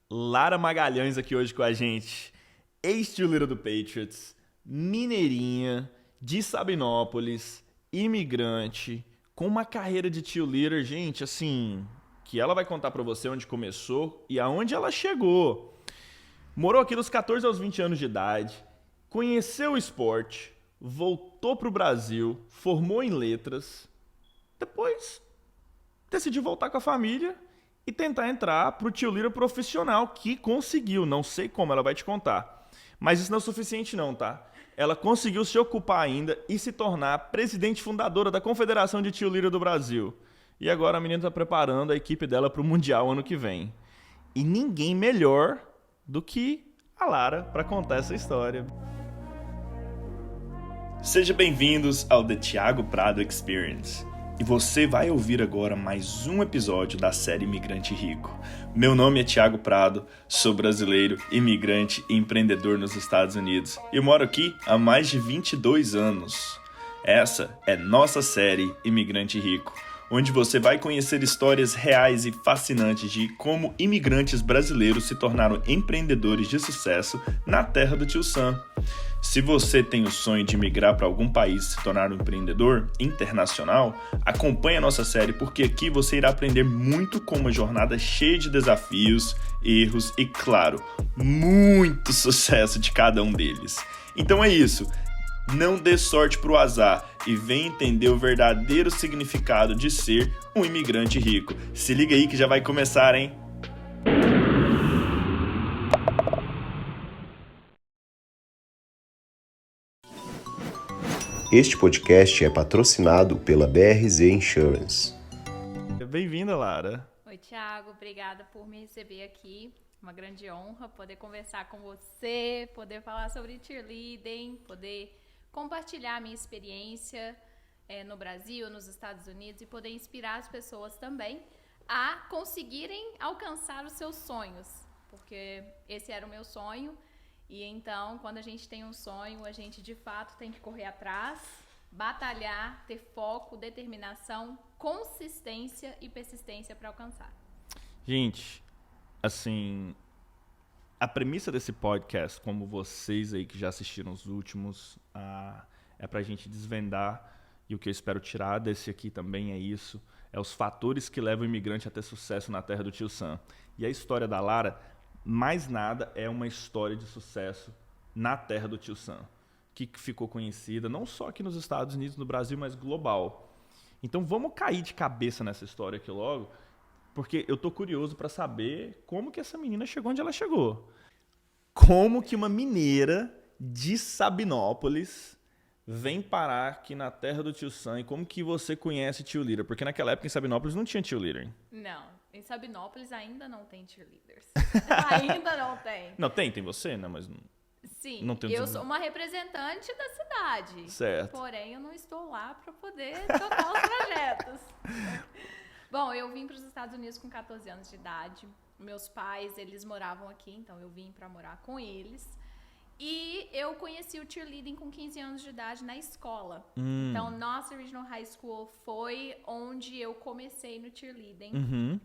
Lara Magalhães aqui hoje com a gente, ex-cheerleader do Patriots, mineirinha, de Sabinópolis, imigrante, com uma carreira de cheerleader, gente, assim, que ela vai contar pra você onde começou e aonde ela chegou. Morou aqui dos 14 aos 20 anos de idade, conheceu o esporte, voltou pro Brasil, formou em letras, depois decidiu voltar com a família e tentar entrar pro cheerleader profissional, que conseguiu, não sei como, ela vai te contar. Mas isso não é o suficiente não, tá? Ela conseguiu se ocupar ainda e se tornar presidente fundadora da Confederação de Cheerleader do Brasil. E agora a menina tá preparando a equipe dela pro Mundial ano que vem. E ninguém melhor do que a Lara para contar essa história. Sejam bem-vindos ao The Thiago Prado Experience. E você vai ouvir agora mais um episódio da série Imigrante Rico. Meu nome é Thiago Prado, sou brasileiro, imigrante e empreendedor nos Estados Unidos. E moro aqui há mais de 22 anos. Essa é nossa série Imigrante Rico, onde você vai conhecer histórias reais e fascinantes de como imigrantes brasileiros se tornaram empreendedores de sucesso na terra do Tio Sam. Se você tem o sonho de migrar para algum país e se tornar um empreendedor internacional, acompanhe a nossa série porque aqui você irá aprender muito com uma jornada cheia de desafios, erros e, claro, muito sucesso de cada um deles. Então é isso. Não dê sorte pro azar e venha entender o verdadeiro significado de ser um imigrante rico. Se liga aí que já vai começar, hein? Este podcast é patrocinado pela BRZ Insurance. Bem-vinda, Lara. Oi, Thiago. Obrigada por me receber aqui. Uma grande honra poder conversar com você, poder falar sobre cheerleading, poder compartilhar a minha experiência no Brasil, nos Estados Unidos e poder inspirar as pessoas também a conseguirem alcançar os seus sonhos, porque esse era o meu sonho. E então, quando a gente tem um sonho, a gente de fato tem que correr atrás, batalhar, ter foco, determinação, consistência e persistência para alcançar. Gente, assim, a premissa desse podcast, como vocês aí que já assistiram os últimos, é pra gente desvendar, e o que eu espero tirar desse aqui também é isso, é os fatores que levam o imigrante a ter sucesso na terra do Tio Sam. E a história da Lara, mais nada, é uma história de sucesso na terra do Tio Sam, que ficou conhecida não só aqui nos Estados Unidos, no Brasil, mas global. Então vamos cair de cabeça nessa história aqui logo, porque eu tô curioso para saber como que essa menina chegou onde ela chegou. Como que uma mineira de Sabinópolis vem parar aqui na terra do Tio Sam e como que você conhece cheerleader? Porque naquela época em Sabinópolis não tinha cheerleader. Não, em Sabinópolis ainda não tem cheerleaders. Ainda não tem. Não, tem você, né? Mas Sim, não tem eu sou uma representante da cidade. Certo. Porém, eu não estou lá para poder tocar os projetos. Bom, eu vim para os Estados Unidos com 14 anos de idade. Meus pais, eles moravam aqui, então eu vim para morar com eles. E eu conheci o cheerleading com 15 anos de idade na escola. Então, nossa Regional High School foi onde eu comecei no cheerleading,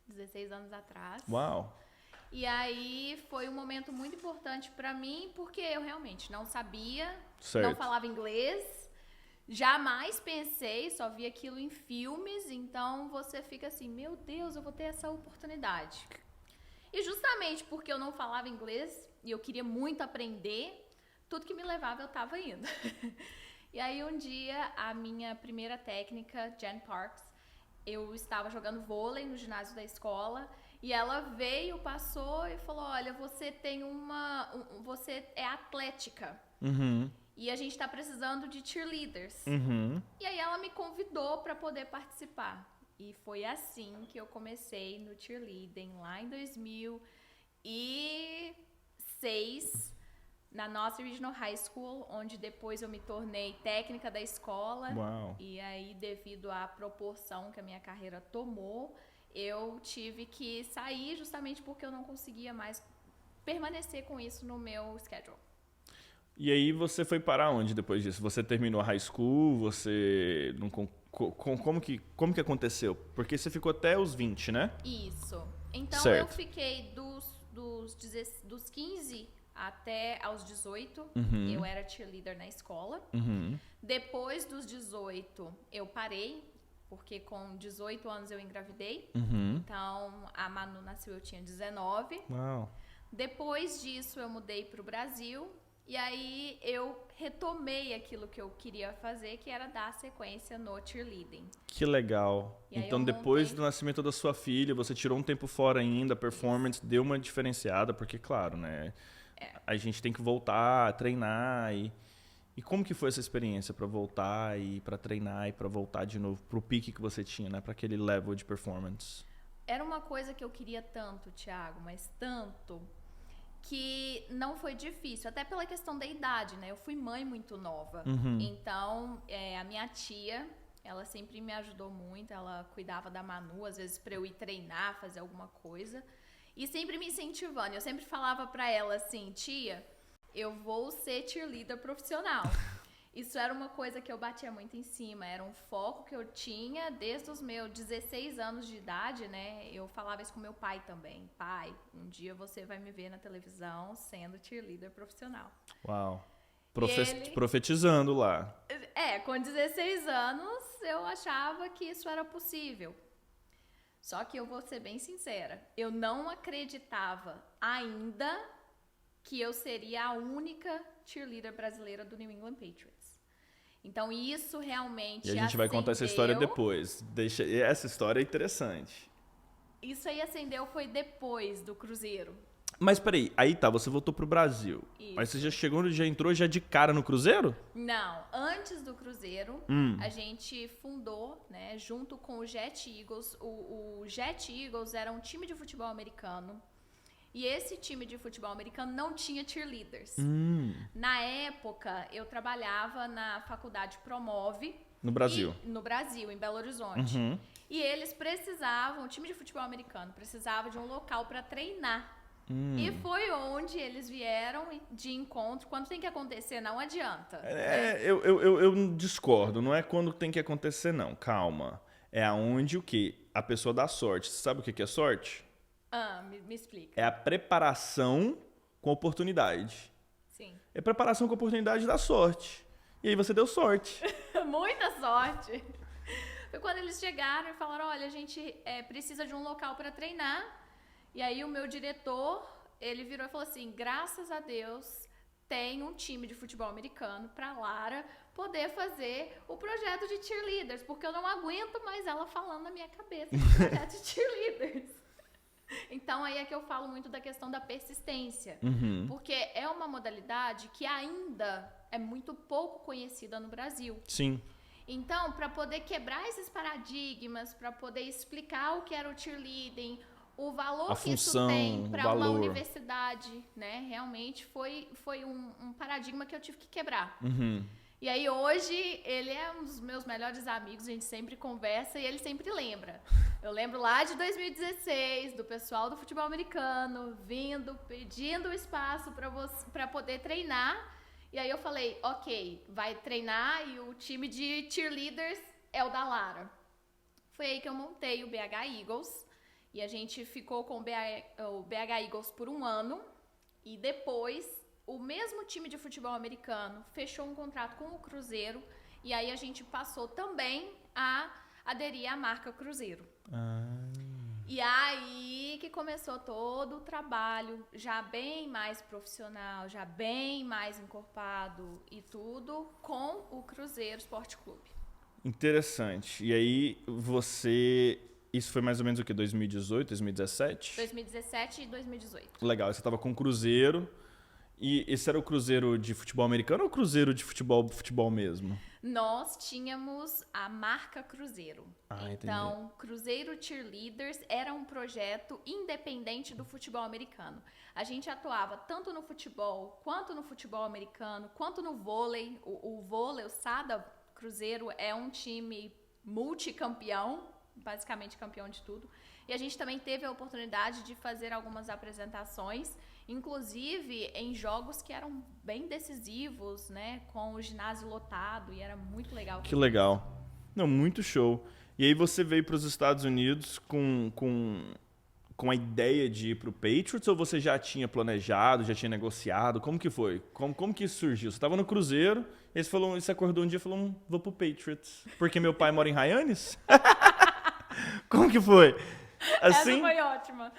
16 anos atrás. Uau! E aí foi um momento muito importante para mim, porque eu realmente não sabia, Certo. não falava inglês, jamais pensei, só vi aquilo em filmes, então você fica assim, meu Deus, eu vou ter essa oportunidade. E justamente porque eu não falava inglês e eu queria muito aprender, tudo que me levava eu estava indo. E aí um dia a minha primeira técnica, Jen Parks, eu estava jogando vôlei no ginásio da escola e ela veio, passou e falou, olha, você tem você é atlética. E a gente tá precisando de cheerleaders. E aí ela me convidou para poder participar. E foi assim que eu comecei no cheerleading, lá em 2006, na nossa Regional High School, onde depois eu me tornei técnica da escola. Uau. E aí, devido à proporção que a minha carreira tomou, eu tive que sair justamente porque eu não conseguia mais permanecer com isso no meu schedule. E aí você foi para onde depois disso? Você terminou a high school? Como que aconteceu? Porque você ficou até os 20, né? Isso. Então eu Certo. fiquei dos 15 até aos 18, eu era cheerleader na escola. Depois dos 18, eu parei, porque com 18 anos eu engravidei. Então, a Manu nasceu, eu tinha 19. Uau. Depois disso, eu mudei para o Brasil. E aí, eu retomei aquilo que eu queria fazer, que era dar sequência no cheerleading. Que legal. E aí Então, eu depois montei- do nascimento da sua filha, você tirou um tempo fora ainda, a performance deu uma diferenciada, porque, claro, né? A gente tem que voltar a treinar. E como que foi essa experiência para voltar e para treinar e para voltar de novo pro pique que você tinha, né? Para aquele level de performance? Era uma coisa que eu queria tanto, Thiago, mas tanto, que não foi difícil, até pela questão da idade, né? Eu fui mãe muito nova. Então, a minha tia, ela sempre me ajudou muito, ela cuidava da Manu, às vezes pra eu ir treinar, fazer alguma coisa, e sempre me incentivando. Eu sempre falava pra ela assim, tia, eu vou ser cheerleader profissional. Isso era uma coisa que eu batia muito em cima, era um foco que eu tinha desde os meus 16 anos de idade, né? Eu falava isso com meu pai também. Pai, um dia você vai me ver na televisão sendo cheerleader profissional. Uau. Ele- Profetizando lá. Com 16 anos eu achava que isso era possível. Só que eu vou ser bem sincera, eu não acreditava ainda que eu seria a única cheerleader brasileira do New England Patriots. Então isso realmente E a gente vai contar essa história depois. Essa história é interessante. Isso aí acendeu foi depois do Cruzeiro. Mas peraí, aí tá, você voltou pro Brasil. Isso. Mas você já entrou já de cara no Cruzeiro? Não, antes do Cruzeiro, a gente fundou, né, junto com o Jet Eagles. O Jet Eagles era um time de futebol americano. E esse time de futebol americano não tinha cheerleaders. Na época, eu trabalhava na faculdade Promove. No Brasil. No Brasil, em Belo Horizonte. E eles precisavam, o time de futebol americano precisava de um local para treinar. E foi onde eles vieram de encontro. Quando tem que acontecer, não adianta. Eu discordo. Não é quando tem que acontecer, não. Calma. É aonde o quê? A pessoa dá sorte. Você sabe o que é sorte? Me explica. É a preparação com a oportunidade. Sim. É preparação com a oportunidade da sorte. E aí você deu sorte. Muita sorte. Foi quando eles chegaram e falaram, olha, a gente precisa de um local para treinar. E aí o meu diretor, ele virou e falou assim, graças a Deus tem um time de futebol americano para Lara poder fazer o projeto de cheerleaders, porque eu não aguento mais ela falando na minha cabeça do projeto de cheerleaders. Então aí é que eu falo muito da questão da persistência, porque é uma modalidade que ainda é muito pouco conhecida no Brasil. Sim. Então, para poder quebrar esses paradigmas, para poder explicar o que era o cheerleading, o valor A que função, isso tem o para uma valor. universidade, né? Realmente foi um paradigma que eu tive que quebrar. Uhum. E aí hoje ele é um dos meus melhores amigos, a gente sempre conversa e ele sempre lembra. Eu lembro lá de 2016, do pessoal do futebol americano vindo, pedindo espaço para poder treinar. E aí eu falei, ok, vai treinar e o time de cheerleaders é o da Lara. Foi aí que eu montei o BH Eagles e a gente ficou com o BH Eagles por um ano e depois o mesmo time de futebol americano fechou um contrato com o Cruzeiro e aí a gente passou também a aderir à marca Cruzeiro. E aí que começou todo o trabalho, já bem mais profissional, já bem mais encorpado e tudo, com o Cruzeiro Esporte Clube. Interessante. E aí você... Isso foi mais ou menos o que? 2018, 2017? 2017 e 2018. Legal. Você estava com o Cruzeiro. E esse era o Cruzeiro de futebol americano ou o Cruzeiro de futebol mesmo? Nós tínhamos a marca Cruzeiro. Então, Cruzeiro Cheerleaders era um projeto independente do futebol americano. A gente atuava tanto no futebol, quanto no futebol americano, quanto no vôlei. O vôlei, o SADA Cruzeiro é um time multicampeão, basicamente campeão de tudo. E a gente também teve a oportunidade de fazer algumas apresentações, inclusive em jogos que eram bem decisivos, né, com o ginásio lotado, e era muito legal. Que legal. Não, muito show. E aí você veio para os Estados Unidos com com a ideia de ir pro Patriots ou você já tinha planejado, já tinha negociado? Como que foi? Como que isso surgiu? Você estava no Cruzeiro, e você acordou um dia e falou, vou pro Patriots. Porque meu pai mora em Hyannis? Como que foi? Assim? Essa foi ótima.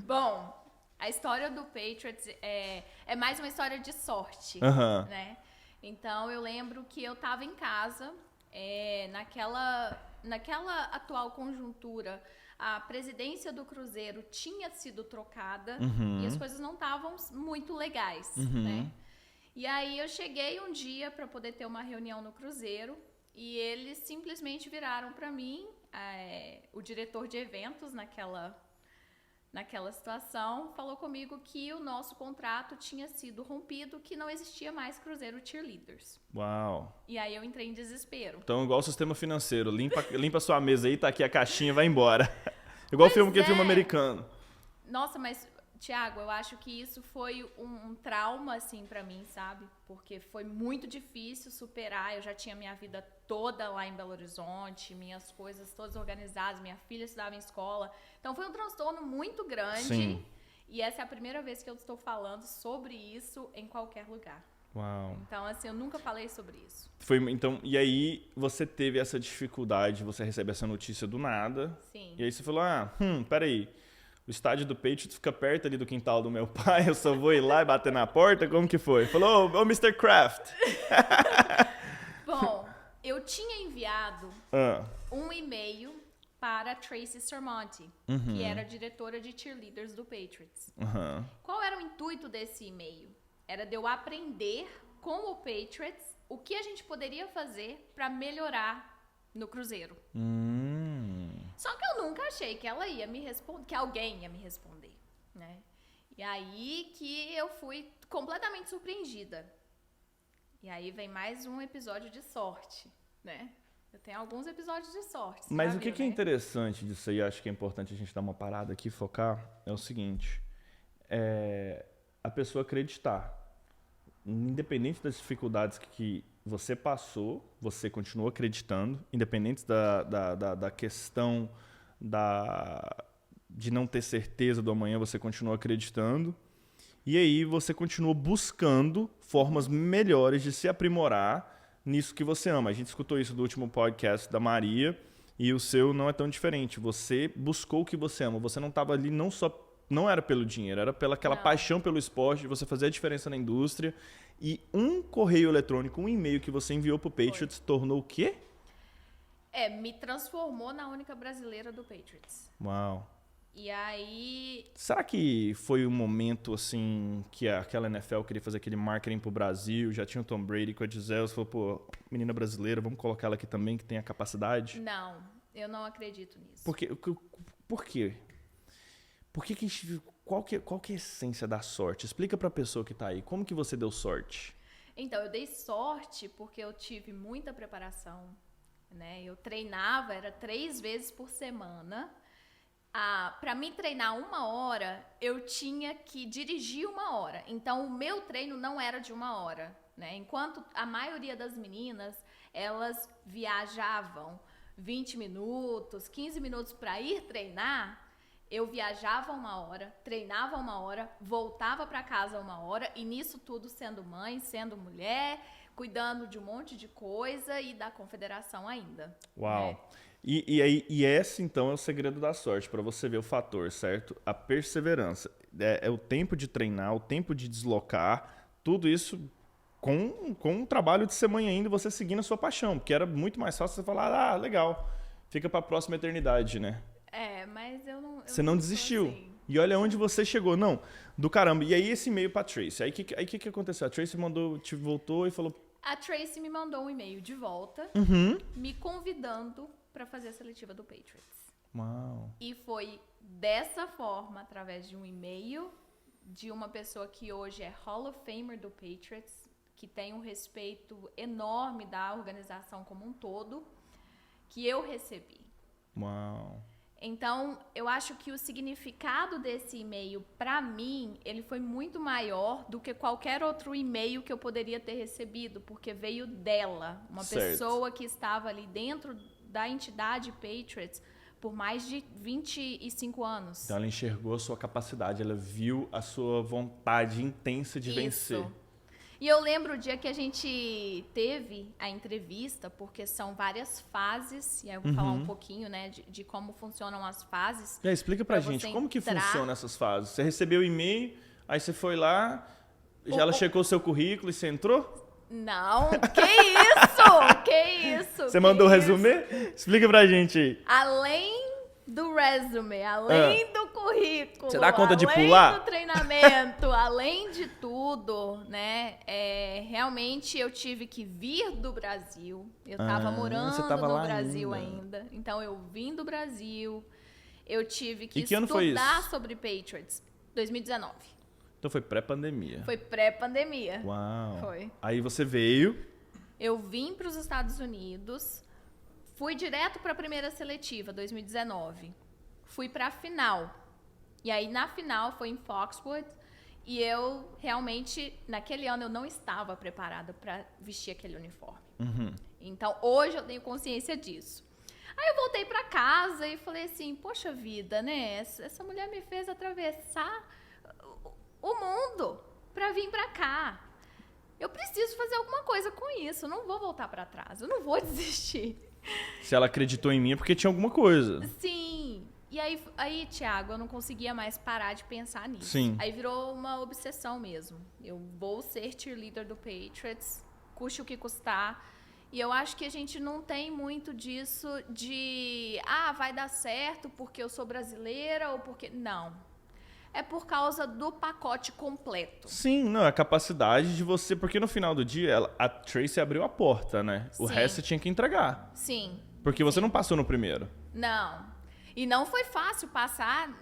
Bom, a história do Patriots é mais uma história de sorte, né? Então, eu lembro que eu estava em casa, naquela atual conjuntura, a presidência do Cruzeiro tinha sido trocada e as coisas não estavam muito legais, né? E aí eu cheguei um dia para poder ter uma reunião no Cruzeiro e eles simplesmente viraram para mim, o diretor de eventos naquela situação, falou comigo que o nosso contrato tinha sido rompido, que não existia mais Cruzeiro Cheerleaders. Uau. E aí eu entrei em desespero. Então, igual o sistema financeiro, limpa sua mesa aí, tá aqui a caixinha, vai embora. Igual filme americano. Nossa, mas, Thiago, eu acho que isso foi um trauma, assim, pra mim, sabe? Porque foi muito difícil superar. Eu já tinha minha vida toda lá em Belo Horizonte, minhas coisas todas organizadas, minha filha estudava em escola. Então, foi um transtorno muito grande. Sim. E essa é a primeira vez que eu estou falando sobre isso em qualquer lugar. Uau. Então, assim, eu nunca falei sobre isso. Então, e aí você teve essa dificuldade, você recebe essa notícia do nada. Sim. E aí você falou, peraí, o estádio do Patriots fica perto ali do quintal do meu pai, eu só vou ir lá e bater na porta? Como que foi? Falou, ô Mr. Kraft. Bom, eu tinha enviado um e-mail para a Tracy Sermonti, que era a diretora de cheerleaders do Patriots. Qual era o intuito desse e-mail? Era de eu aprender com o Patriots o que a gente poderia fazer para melhorar no Cruzeiro. Só que eu nunca achei que ela ia me responder, que alguém ia me responder, né? E aí que eu fui completamente surpreendida. E aí vem mais um episódio de sorte, né? Eu tenho alguns episódios de sorte. Mas o que é interessante disso aí, acho que é importante a gente dar uma parada aqui e focar, é o seguinte, a pessoa acreditar. Independente das dificuldades que você passou, você continua acreditando, independente da questão de não ter certeza do amanhã, você continua acreditando. E aí você continua buscando formas melhores de se aprimorar nisso que você ama. A gente escutou isso do último podcast da Maria e o seu não é tão diferente. Você buscou o que você ama. Você não estava ali não era pelo dinheiro, era pela aquela paixão pelo esporte, de você fazer a diferença na indústria. E um correio eletrônico, um e-mail que você enviou pro Patriots tornou o quê? Me transformou na única brasileira do Patriots. Uau. E aí... Será que foi um momento, assim, que aquela NFL queria fazer aquele marketing pro Brasil, já tinha o Tom Brady com a Gisele, você falou, pô, menina brasileira, vamos colocar ela aqui também, que tem a capacidade? Não, eu não acredito nisso. Por quê? Qual que é a essência da sorte? Explica pra pessoa que tá aí, como que você deu sorte? Então, eu dei sorte porque eu tive muita preparação, né? Eu treinava, era 3 vezes por semana. Para mim treinar 1 hora, eu tinha que dirigir 1 hora. Então, o meu treino não era de 1 hora, né? Enquanto a maioria das meninas, elas viajavam 20 minutos, 15 minutos para ir treinar, eu viajava 1 hora, treinava 1 hora, voltava para casa 1 hora, e nisso tudo sendo mãe, sendo mulher, cuidando de um monte de coisa e da confederação ainda. Uau! Né? E esse, então, é o segredo da sorte, para você ver o fator, certo? A perseverança. É o tempo de treinar, o tempo de deslocar, tudo isso com um trabalho de ser mãe ainda, você seguindo a sua paixão, porque era muito mais fácil você falar, legal, fica para a próxima eternidade, né? Mas eu não... Você não desistiu. Assim. E olha onde você chegou. Não, do caramba. E aí esse e-mail pra Tracy. Aí o que aconteceu? A Tracy voltou e falou... A Tracy me mandou um e-mail de volta, me convidando para fazer a seletiva do Patriots. Uau. E foi dessa forma, através de um e-mail, de uma pessoa que hoje é Hall of Famer do Patriots, que tem um respeito enorme da organização como um todo, que eu recebi. Uau. Então, eu acho que o significado desse e-mail, para mim, ele foi muito maior do que qualquer outro e-mail que eu poderia ter recebido, porque veio dela, uma pessoa que estava ali dentro da entidade Patriots, por mais de 25 anos. Então ela enxergou a sua capacidade, ela viu a sua vontade intensa de vencer. E eu lembro o dia que a gente teve a entrevista, porque são várias fases, e aí eu vou falar um pouquinho, né, de como funcionam as fases. E aí, explica pra gente, como que funcionam essas fases? Você recebeu o e-mail, aí você foi lá, ela checou o seu currículo e você entrou? Não, que isso? Que isso? Você mandou o resumê? Explica pra gente aí. Além do resume, além do currículo, você dá conta de além pular? do treinamento, além de tudo, né? Realmente eu tive que vir do Brasil. Eu estava morando no Brasil ainda. Então eu vim do Brasil. Eu tive que estudar sobre Patriots. 2019. Então foi pré-pandemia. Foi pré-pandemia. Uau. Foi. Aí você veio. Eu vim para os Estados Unidos. Fui direto para a primeira seletiva, 2019. Fui para a final. E aí, na final, foi em Foxwood. E eu, realmente, naquele ano, eu não estava preparada para vestir aquele uniforme. Então, hoje eu tenho consciência disso. Aí eu voltei para casa e falei assim, poxa vida, né? Essa mulher me fez atravessar o mundo para vir para cá. Eu preciso fazer alguma coisa com isso. Eu não vou voltar para trás. Eu não vou desistir. Se ela acreditou em mim é porque tinha alguma coisa. Sim. E aí, Thiago, eu não conseguia mais parar de pensar nisso. Sim. Aí virou uma obsessão mesmo. Eu vou ser cheerleader do Patriots, custe o que custar. E eu acho que a gente não tem muito disso de... vai dar certo porque eu sou brasileira ou porque... Não. É por causa do pacote completo. Sim, não, a capacidade de você... Porque no final do dia, a Tracy abriu a porta, né? O resto você tinha que entregar. Sim. Porque você não passou no primeiro. Não. E não foi fácil passar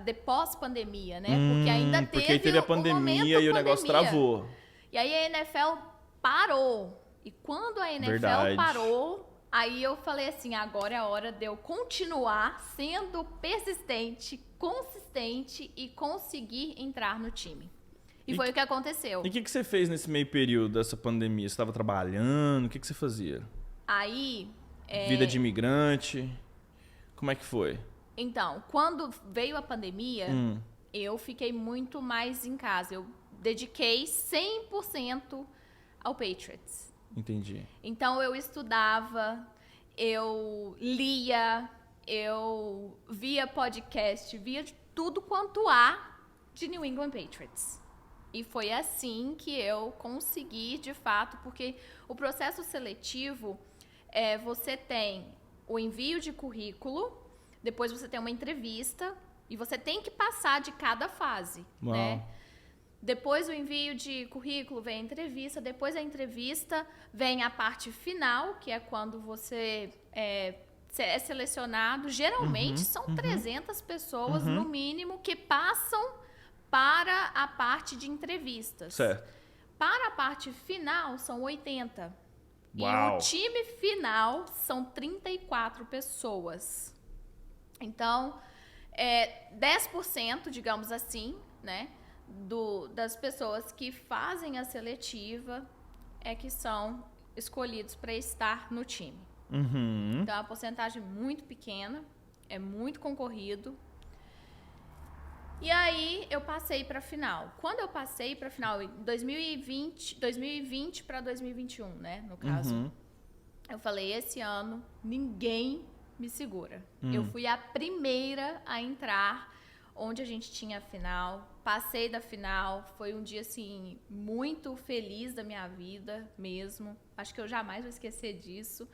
de pós-pandemia, né? Porque ainda teve a pandemia e o negócio travou. E aí a NFL parou. E quando a NFL parou... Aí eu falei assim, agora é a hora de eu continuar sendo persistente, consistente e conseguir entrar no time. E foi o que aconteceu. E o que você fez nesse meio período dessa pandemia? Você estava trabalhando? O que você fazia? Aí... Vida de imigrante? Como é que foi? Então, quando veio a pandemia, eu fiquei muito mais em casa. Eu dediquei 100% ao Patriots. Entendi. Então, eu estudava, eu lia, eu via podcast, via tudo quanto há de New England Patriots. E foi assim que eu consegui, de fato, porque o processo seletivo, você tem o envio de currículo, depois você tem uma entrevista e você tem que passar de cada fase, né? Depois do envio de currículo vem a entrevista, depois da entrevista vem a parte final, que é quando você é selecionado. Geralmente são 300 pessoas, no mínimo, que passam para a parte de entrevistas. Certo. Para a parte final, são 80. Uau. E o time final são 34 pessoas. Então, 10%, digamos assim, né? Das pessoas que fazem a seletiva que são escolhidos para estar no time. Então, é uma porcentagem muito pequena, é muito concorrido. E aí, eu passei para a final. Quando eu passei para a final, em 2020 para 2021, né, no caso, eu falei, esse ano, ninguém me segura. Eu fui a primeira a entrar onde a gente tinha a final. Passei da final, foi um dia, assim, muito feliz da minha vida mesmo. Acho que eu jamais vou esquecer disso.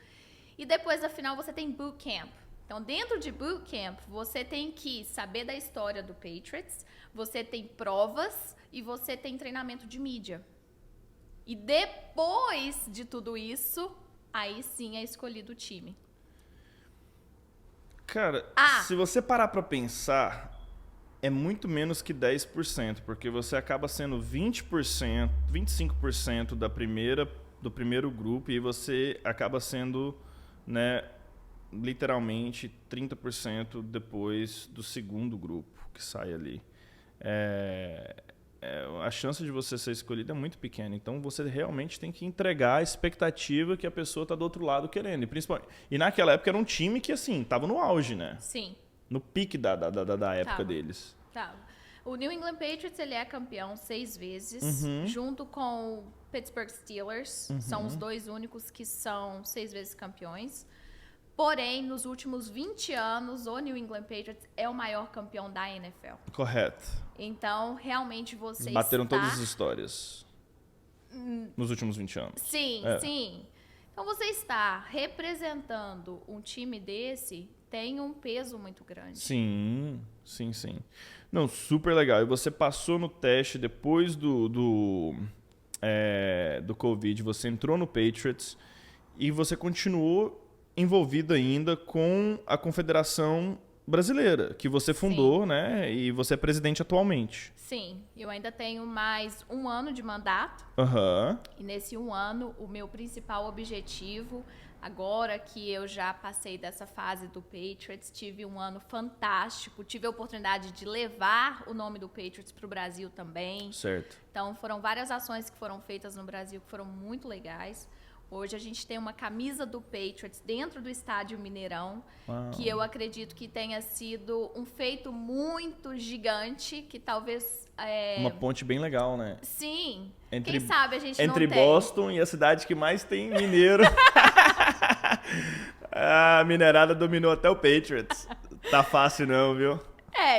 E depois da final você tem boot camp. Então, dentro de boot camp, você tem que saber da história do Patriots, você tem provas e você tem treinamento de mídia. E depois de tudo isso, aí sim é escolhido o time. Cara, se você parar pra pensar... É muito menos que 10%, porque você acaba sendo 20%, 25% do primeiro grupo e você acaba sendo, né, literalmente 30% depois do segundo grupo que sai ali. a chance de você ser escolhido é muito pequena. Então, você realmente tem que entregar a expectativa que a pessoa está do outro lado querendo. E naquela época era um time que, assim, tava no auge, né? Sim. No pique da época deles. Tá. O New England Patriots, ele é campeão 6 vezes, junto com o Pittsburgh Steelers. São os 2 únicos que são 6 vezes campeões. Porém, nos últimos 20 anos, o New England Patriots é o maior campeão da NFL. Correto. Então, realmente, você Bateram está... todas as histórias nos últimos 20 anos. Sim, sim. Então, você está representando um time desse, tem um peso muito grande. Sim. Não, super legal. E você passou no teste depois do Covid, você entrou no Patriots e você continuou envolvido ainda com a Confederação Brasileira, que você fundou, né? E você é presidente atualmente. Sim, eu ainda tenho mais 1 ano de mandato. E nesse 1 ano, o meu principal objetivo, agora que eu já passei dessa fase do Patriots, tive um ano fantástico, tive a oportunidade de levar o nome do Patriots para o Brasil também. Certo. Então, foram várias ações que foram feitas no Brasil que foram muito legais. Hoje a gente tem uma camisa do Patriots dentro do estádio Mineirão, que eu acredito que tenha sido um feito muito gigante, que talvez... Uma ponte bem legal, né? Quem sabe a gente não tem. Entre Boston e a cidade que mais tem mineiro. A minerada dominou até o Patriots. Tá fácil não, viu?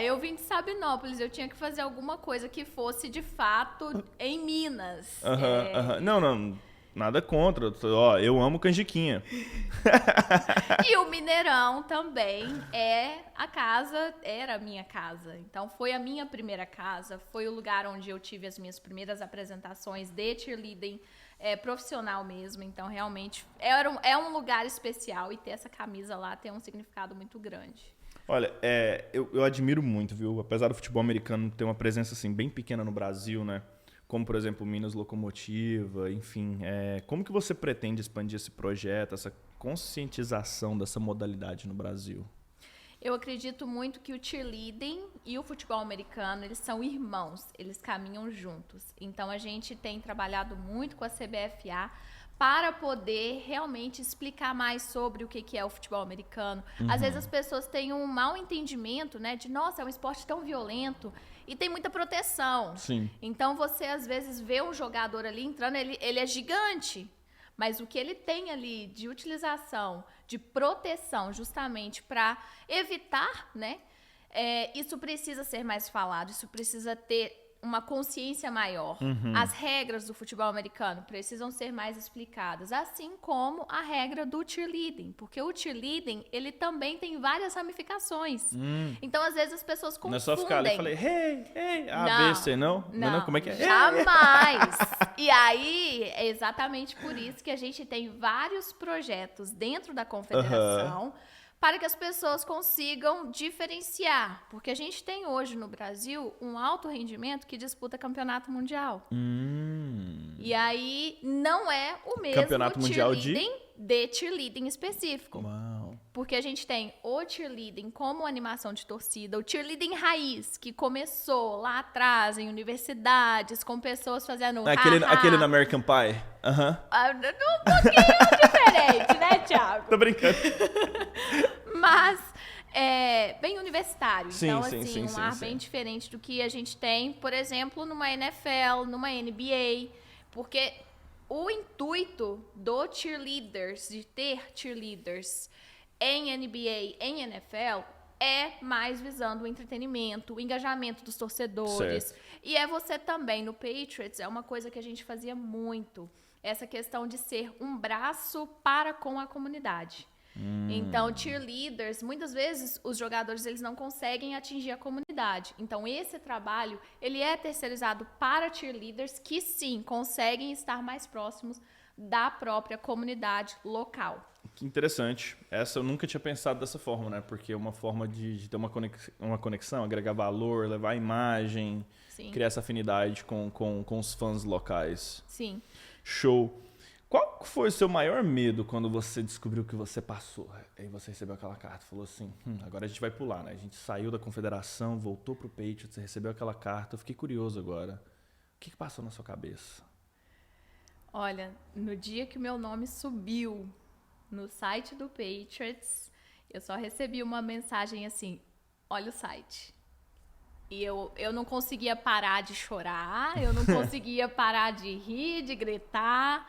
Eu vim de Sabinópolis, eu tinha que fazer alguma coisa que fosse, de fato, em Minas. Não, nada contra. Ó, eu amo canjiquinha. E o Mineirão também era a minha casa. Então, foi a minha primeira casa, foi o lugar onde eu tive as minhas primeiras apresentações de cheerleading profissional mesmo. Então, realmente, é um lugar especial e ter essa camisa lá tem um significado muito grande. Olha, eu admiro muito, viu? Apesar do futebol americano ter uma presença assim, bem pequena no Brasil, né? Como, por exemplo, Minas Locomotiva, enfim. Como que você pretende expandir esse projeto, essa conscientização dessa modalidade no Brasil? Eu acredito muito que o cheerleading e o futebol americano, eles são irmãos, eles caminham juntos. Então, a gente tem trabalhado muito com a CBFA para poder realmente explicar mais sobre o que é o futebol americano. Às vezes as pessoas têm um mau entendimento, né, de, nossa, é um esporte tão violento e tem muita proteção. Sim. Então, você às vezes vê um jogador ali entrando, ele é gigante, mas o que ele tem ali de utilização, de proteção, justamente para evitar, né? Isso precisa ser mais falado, isso precisa ter uma consciência maior. As regras do futebol americano precisam ser mais explicadas, assim como a regra do cheerleading, porque o cheerleading, ele também tem várias ramificações. Então, às vezes, as pessoas confundem. Não é só ficar ali e falar, hey, A, B, C, não? Não, como é que é? Jamais! E aí, é exatamente por isso que a gente tem vários projetos dentro da confederação, para que as pessoas consigam diferenciar. Porque a gente tem hoje no Brasil um alto rendimento que disputa campeonato mundial. E aí não é o mesmo Campeonato mundial de cheerleading específico. Uau. Porque a gente tem o cheerleading como animação de torcida, o cheerleading raiz, que começou lá atrás em universidades, com pessoas fazendo Aquele no American Pie. Um pouquinho diferente, né, Thiago? Tô brincando. Mas bem universitário. Sim, então, sim, assim, sim, um ar sim. bem diferente do que a gente tem, por exemplo, numa NFL, numa NBA. Porque o intuito do cheerleaders, de ter cheerleaders em NBA, em NFL, é mais visando o entretenimento, o engajamento dos torcedores. Certo. E você também, no Patriots, é uma coisa que a gente fazia muito. Essa questão de ser um braço para com a comunidade. Então, cheerleaders, muitas vezes os jogadores eles não conseguem atingir a comunidade. Então, esse trabalho ele é terceirizado para cheerleaders que sim, conseguem estar mais próximos da própria comunidade local. Que interessante. Essa eu nunca tinha pensado dessa forma, né? Porque é uma forma de ter uma conexão, agregar valor, levar imagem, Sim. criar essa afinidade com os fãs locais. Sim. Show. Qual foi o seu maior medo quando você descobriu que você passou? Aí você recebeu aquela carta e falou assim, agora a gente vai pular, né? A gente saiu da confederação, voltou pro Patriots, você recebeu aquela carta, eu fiquei curioso agora. que passou na sua cabeça? Olha, no dia que o meu nome subiu no site do Patriots, eu só recebi uma mensagem assim, olha o site. E eu não conseguia parar de chorar, eu não conseguia parar de rir, de gritar.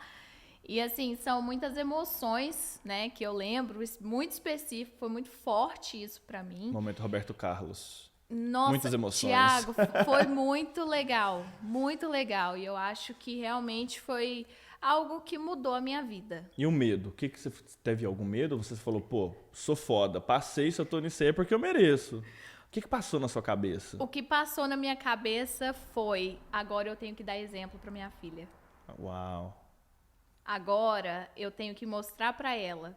E assim, são muitas emoções, né, que eu lembro, muito específico, foi muito forte isso pra mim. Momento Roberto Carlos. Nossa, Muitas emoções. Thiago, foi muito legal, muito legal. E eu acho que realmente foi algo que mudou a minha vida. E o medo? O que você teve algum medo? Você falou, pô, sou foda, passei, se eu tô nisso aí é porque eu mereço. O que passou na sua cabeça? O que passou na minha cabeça foi, agora eu tenho que dar exemplo pra minha filha. Uau. Agora eu tenho que mostrar pra ela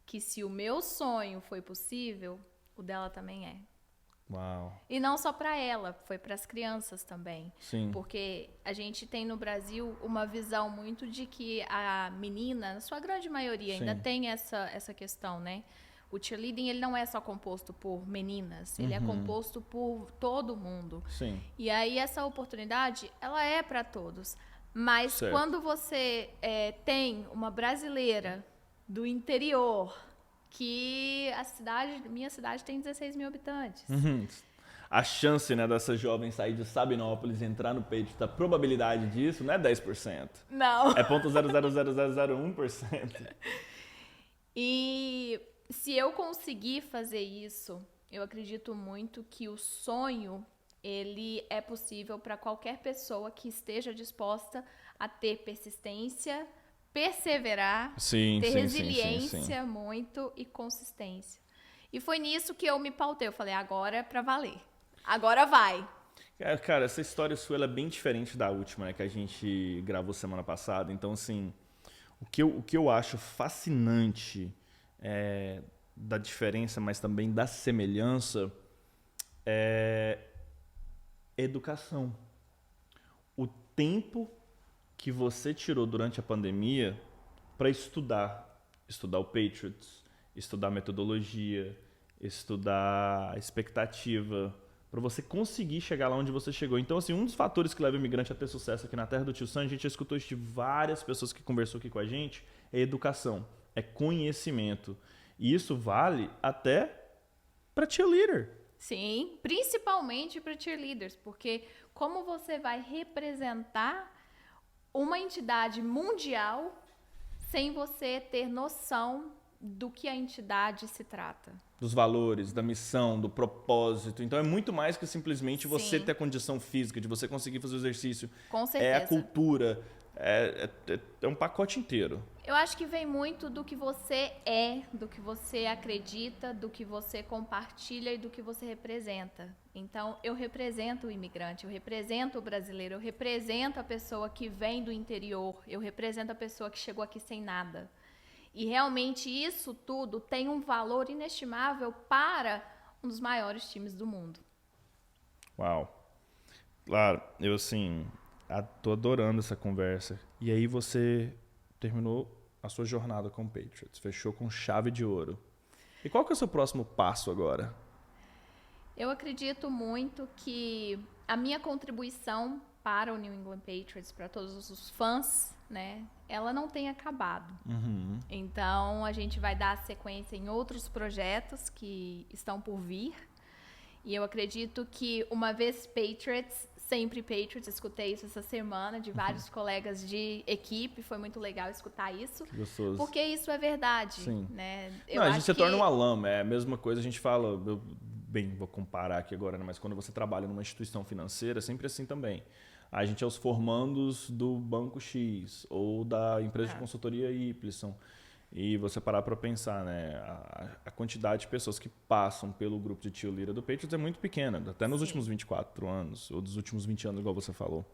que se o meu sonho foi possível, o dela também é. Uau. E não só para ela, foi para as crianças também. Sim. Porque a gente tem no Brasil uma visão muito de que a menina, na sua grande maioria, ainda tem essa questão, né? O cheerleading, ele não é só composto por meninas, ele é composto por todo mundo. Sim. E aí essa oportunidade, ela é para todos. Mas Certo. quando você tem uma brasileira do interior, que minha cidade tem 16 mil habitantes. A chance, né, dessa jovem sair de Sabinópolis e entrar no Patriots, a probabilidade disso não é 10%. Não. É 0,00001%. E se eu conseguir fazer isso, eu acredito muito que o sonho, ele é possível para qualquer pessoa que esteja disposta a ter persistência, perseverar, ter resiliência muito e consistência. E foi nisso que eu me pautei. Eu falei, agora é pra valer. Agora vai. Cara, essa história sua ela é bem diferente da última, né, que a gente gravou semana passada. Então, assim, o que eu acho fascinante da diferença, mas também da semelhança, é educação. O tempo que você tirou durante a pandemia para estudar o Patriots, estudar metodologia, estudar expectativa, para você conseguir chegar lá onde você chegou. Então, assim, um dos fatores que leva o imigrante a ter sucesso aqui na terra do Tio Sam, a gente já escutou isso de várias pessoas que conversou aqui com a gente, é educação, é conhecimento. E isso vale até para cheerleader. Sim, principalmente para cheerleaders, porque como você vai representar uma entidade mundial sem você ter noção do que a entidade se trata. Dos valores, da missão, do propósito. Então é muito mais que simplesmente você ter a condição física, de você conseguir fazer o exercício. Com certeza. É a cultura, é um pacote inteiro. Eu acho que vem muito do que você do que você acredita, do que você compartilha e do que você representa. Então, eu represento o imigrante, eu represento o brasileiro, eu represento a pessoa que vem do interior, eu represento a pessoa que chegou aqui sem nada. E realmente isso tudo tem um valor inestimável para um dos maiores times do mundo. Uau. Claro, eu assim, tô adorando essa conversa. E aí você terminou a sua jornada com o Patriots, fechou com chave de ouro. E qual que é o seu próximo passo agora? Eu acredito muito que a minha contribuição para o New England Patriots, para todos os fãs, né, ela não tem acabado. Então, a gente vai dar sequência em outros projetos que estão por vir. E eu acredito que uma vez Patriots, sempre Patriots, escutei isso essa semana de vários colegas de equipe, foi muito legal escutar isso. Que gostoso. Porque isso é verdade. Sim. Né? A gente se torna um alamo, é a mesma coisa, a gente fala, vou comparar aqui agora, né, mas quando você trabalha numa instituição financeira, é sempre assim também. A gente é os formandos do Banco X ou da empresa de consultoria Y. E você parar para pensar, né, a quantidade de pessoas que passam pelo grupo de cheerleader do Patriots é muito pequena, até nos últimos 24 anos, ou dos últimos 20 anos, igual você falou.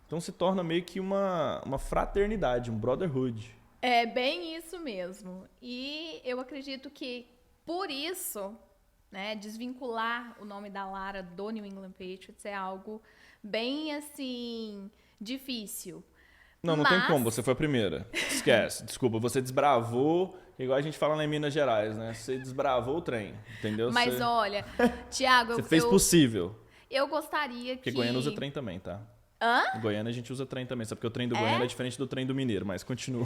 Então se torna meio que uma fraternidade, um brotherhood. É bem isso mesmo. E eu acredito que por isso, né, desvincular o nome da Lara do New England Patriots é algo bem, assim, difícil. Não tem como, você foi a primeira. Esquece, desculpa, você desbravou, igual a gente fala lá em Minas Gerais, né? Você desbravou o trem, entendeu? Mas olha, Thiago... Você fez possível. Eu gostaria Porque Goiânia usa trem também, tá? Hã? Em Goiânia a gente usa trem também, só porque o trem do Goiânia é diferente do trem do Mineiro, mas continua.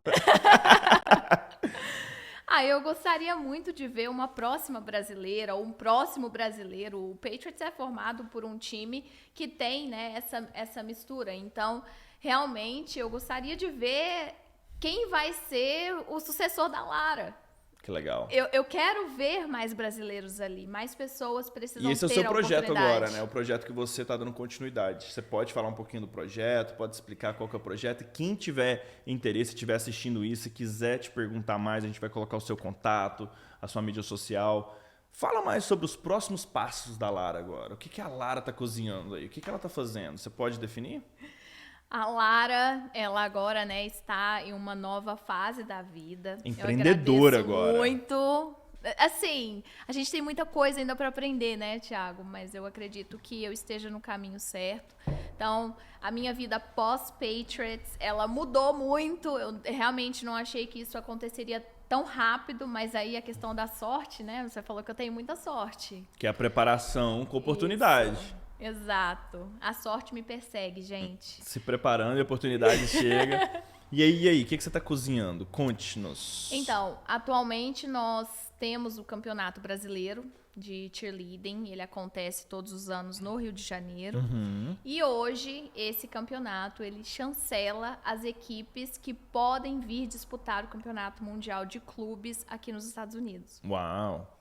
Eu gostaria muito de ver uma próxima brasileira ou um próximo brasileiro. O Patriots é formado por um time que tem, né, essa mistura. Então, realmente, eu gostaria de ver quem vai ser o sucessor da Lara. Que legal. Eu quero ver mais brasileiros ali, mais pessoas precisam ter a E esse é o seu projeto oportunidade. agora, né? O projeto que você está dando continuidade. Você pode falar um pouquinho do projeto, pode explicar qual que é o projeto. E quem tiver interesse, estiver assistindo isso e quiser te perguntar mais, a gente vai colocar o seu contato, a sua mídia social. Fala mais sobre os próximos passos da Lara agora. O que a Lara está cozinhando aí? O que ela está fazendo? Você pode definir? A Lara, ela agora, né, está em uma nova fase da vida. Empreendedora eu agradeço agora. muito. Assim, a gente tem muita coisa ainda para aprender, né, Thiago? Mas eu acredito que eu esteja no caminho certo. Então, a minha vida pós-Patriots, ela mudou muito. Eu realmente não achei que isso aconteceria tão rápido, mas aí a questão da sorte, né? Você falou que eu tenho muita sorte. Que é a preparação com oportunidade. Isso. Exato. A sorte me persegue, gente. Se preparando e a oportunidade chega. E aí, o que você está cozinhando? Conte-nos. Então, atualmente nós temos o Campeonato Brasileiro de Cheerleading. Ele acontece todos os anos no Rio de Janeiro. Uhum. E hoje, esse campeonato, ele chancela as equipes que podem vir disputar o Campeonato Mundial de Clubes aqui nos Estados Unidos. Uau!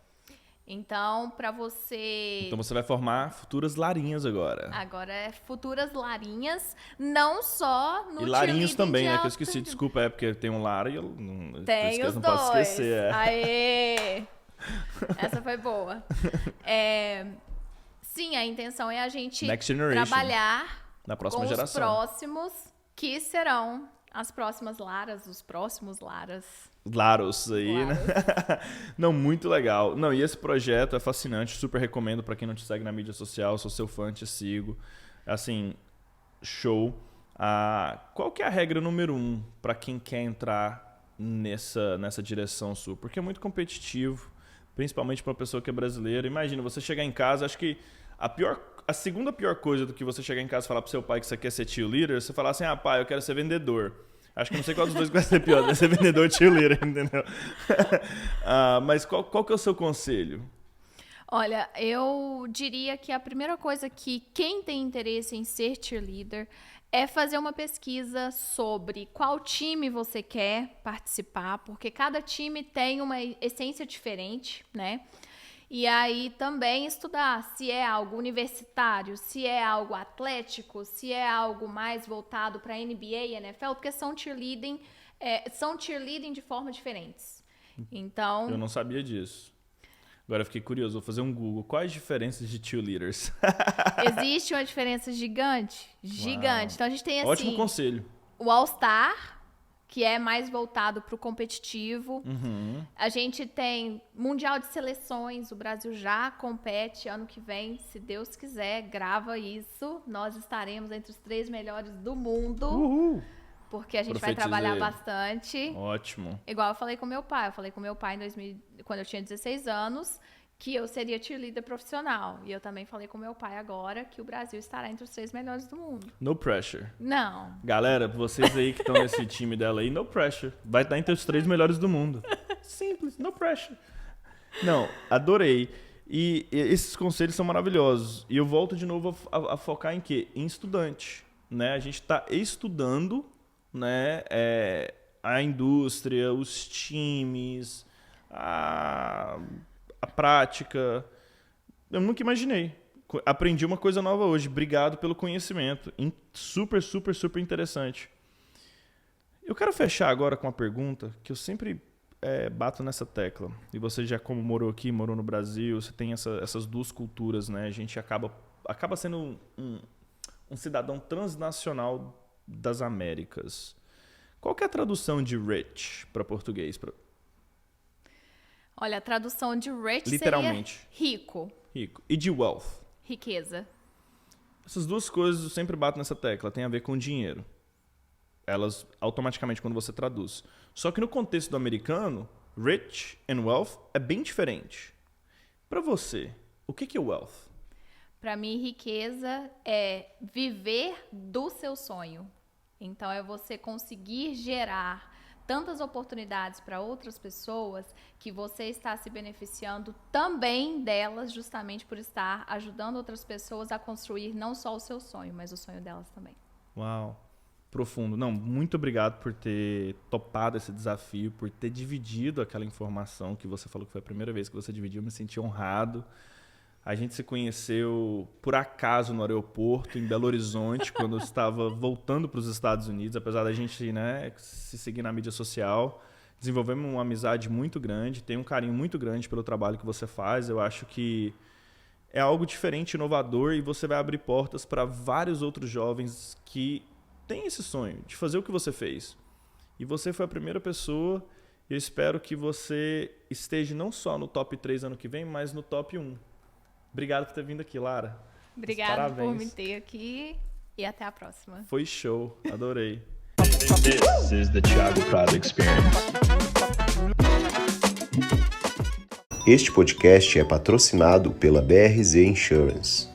Então, para você... Então você vai formar futuras larinhas agora. Agora é futuras larinhas, não só no E larinhos cheerleading também, de né? Que eu alto- esqueci, desculpa, é porque tem um Lara e eu não, Tem por isso que eu os não dois. posso esquecer. É. Aê! Essa foi boa. Sim, a intenção é a gente Next generation. trabalhar Na próxima com geração. os próximos, que serão as próximas Laras, os próximos Laras. Laros aí, Laros. né? Não, muito legal. Não, e esse projeto é fascinante, super recomendo pra quem não te segue na mídia social, sou seu fã, te sigo. Assim, show. Qual que é a regra número 1 pra quem quer entrar nessa direção sua? Porque é muito competitivo, principalmente pra uma pessoa que é brasileira. Imagina, você chegar em casa, acho que a segunda pior coisa do que você chegar em casa e falar pro seu pai que você quer ser cheerleader, você falar assim, pai, eu quero ser vendedor. Acho que não sei qual dos dois vai ser pior, deve ser vendedor ou cheerleader, entendeu? Mas qual que é o seu conselho? Olha, eu diria que a primeira coisa que quem tem interesse em ser cheerleader é fazer uma pesquisa sobre qual time você quer participar, porque cada time tem uma essência diferente, né? E aí também estudar se é algo universitário, se é algo atlético, se é algo mais voltado para NBA e NFL, porque são cheerleading de formas diferentes. Então, Eu não sabia disso. Agora eu fiquei curioso, vou fazer um Google. Quais as diferenças de cheerleaders? existe uma diferença gigante. Gigante. Uau. Então a gente tem Ótimo assim, conselho. o All-Star, que é mais voltado para o competitivo. Uhum. A gente tem Mundial de Seleções, o Brasil já compete ano que vem, se Deus quiser, grava isso. Nós estaremos entre os 3 melhores do mundo, Uhul. porque a gente vai Profetizei. trabalhar bastante. Ótimo. Igual eu falei com meu pai. Eu falei com meu pai quando eu tinha 16 anos, que eu seria cheerleader profissional. E eu também falei com meu pai agora que o Brasil estará entre os 3 melhores do mundo. No pressure. Não. Galera, vocês aí que estão nesse time dela aí, no pressure. Vai estar entre os 3 melhores do mundo. Simples, no pressure. Não, adorei. E esses conselhos são maravilhosos. E eu volto de novo a focar em quê? Em estudante. Né? A gente está estudando, né, a indústria, os times, a prática. Eu nunca imaginei. Aprendi uma coisa nova hoje. Obrigado pelo conhecimento. Super, super, super interessante. Eu quero fechar agora com uma pergunta que eu sempre bato nessa tecla. E você já como morou aqui, morou no Brasil, você tem essas duas culturas, né? A gente acaba sendo um cidadão transnacional das Américas. Qual que é a tradução de rich para português? Olha, a tradução de rich Literalmente. seria rico, Rico. E de wealth? riqueza. Essas duas coisas eu sempre bato nessa tecla, tem a ver com dinheiro. Elas automaticamente quando você traduz. Só que no contexto do americano, rich and wealth é bem diferente. Para você, o que é wealth? Para mim, riqueza é viver do seu sonho. Então, é você conseguir gerar tantas oportunidades para outras pessoas que você está se beneficiando também delas, justamente por estar ajudando outras pessoas a construir não só o seu sonho, mas o sonho delas também. Uau, profundo. Não, muito obrigado por ter topado esse desafio, por ter dividido aquela informação que você falou que foi a primeira vez que você dividiu. Eu me senti honrado. A gente se conheceu, por acaso, no aeroporto, em Belo Horizonte, quando eu estava voltando para os Estados Unidos, apesar da gente, né, se seguir na mídia social. Desenvolvemos uma amizade muito grande, tenho um carinho muito grande pelo trabalho que você faz. Eu acho que é algo diferente, inovador, e você vai abrir portas para vários outros jovens que têm esse sonho de fazer o que você fez. E você foi a primeira pessoa. Eu espero que você esteja não só no top 3 ano que vem, mas no top 1. Obrigado por ter vindo aqui, Lara. Obrigada por me ter aqui e até a próxima. Foi show, adorei. This is the Thiago Prado Experience. Este podcast é patrocinado pela BRZ Insurance.